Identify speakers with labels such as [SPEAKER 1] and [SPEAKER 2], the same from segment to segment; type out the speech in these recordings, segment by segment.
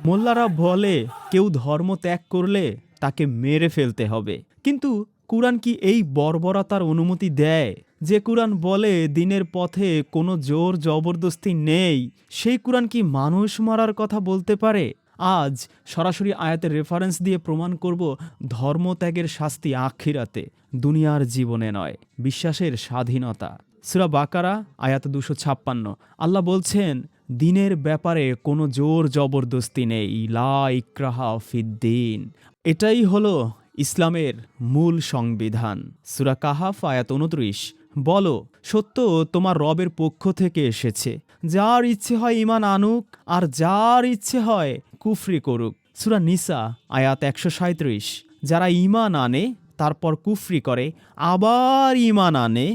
[SPEAKER 1] মোল্লারা বলে কেউ ধর্ম ত্যাগ করলে তাকে মেরে ফেলতে হবে, কিন্তু কুরআন কি এই বর্বরতার অনুমতি দেয়? যে কুরআন বলে দিনের পথে কোনো জোর জবরদস্তি নেই, সেই কুরআন কি মানুষ মারার কথা বলতে পারে? আজ সরাসরি আয়াতের রেফারেন্স দিয়ে প্রমাণ করব ধর্মত্যাগের শাস্তি আখিরাতে, দুনিয়ার জীবনে নয়। বিশ্বাসের স্বাধীনতা, সূরা বাকারা আয়াত 256। আল্লাহ বলছেন, দিনের ব্যাপারে কোনো জোর জবরদস্তি নেই, লা ইকরাহা ফিদ্দিন। এটাই হলো ইসলামের মূল সংবিধান। সূরা কাহাফ আয়াত 29। বলো, সত্য তোমার রবের পক্ষ থেকে এসেছে, যার ইচ্ছে হয় ঈমান আনুক আর যার ইচ্ছে হয় কুফরি করুক। সূরা নিসা আয়াত 137। যারা ঈমান আনে তারপর কুফরি করে, আবার ঈমান আনে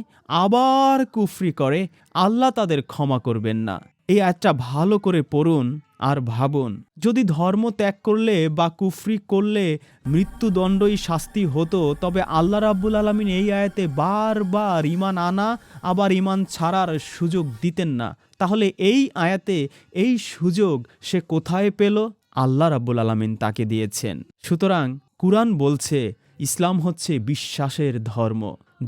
[SPEAKER 1] আবার কুফরি করে, আল্লাহ তাদের ক্ষমা করবেন না। এই আয়াতটা ভালো করে পড়ুন আর ভাবুন, যদি ধর্ম ত্যাগ করলে বা কুফরি করলে মৃত্যুদণ্ডই শাস্তি হতো, তবে আল্লাহ রাব্বুল আলামিন এই আয়াতে বারবার ঈমান আনা আবার ঈমান ছাড়ার সুযোগ দিতেন না। তাহলে এই আয়াতে এই সুযোগ সে কোথায় পেল? আল্লাহ রাব্বুল আলামিন তাকে দিয়েছেন। সুতরাং কুরআন বলছে ইসলাম হচ্ছে বিশ্বাসের ধর্ম,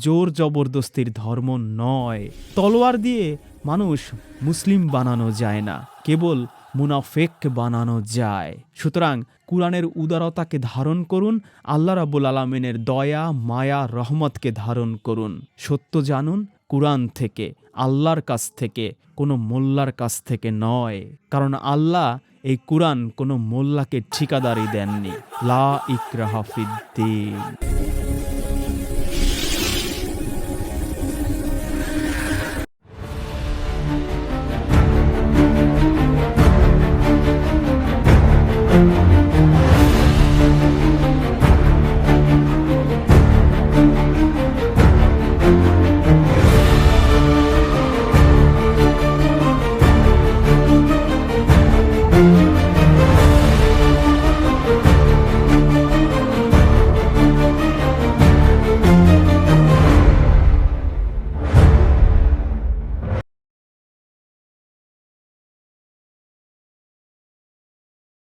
[SPEAKER 1] জোর জবরদস্তির ধর্ম নয়। তলোয়ার দিয়ে মানুষ মুসলিম বানানো যায় না, কেবল মুনাফেক বানানো যায়। সুতরাং কুরআনের উদারতাকে ধারণ করুন, আল্লাহ রাব্বুল আলামিনের দয়া মায়া রহমতকে ধারণ করুন। সত্য জানুন কুরআন থেকে, আল্লাহর কাছ থেকে, কোনো মোল্লার কাছ থেকে নয়। কারণ আল্লাহ এই কুরআন কোনো মোল্লাকে ঠিকাদারি দেননি। লা ইকরাহা ফিদ্দিন।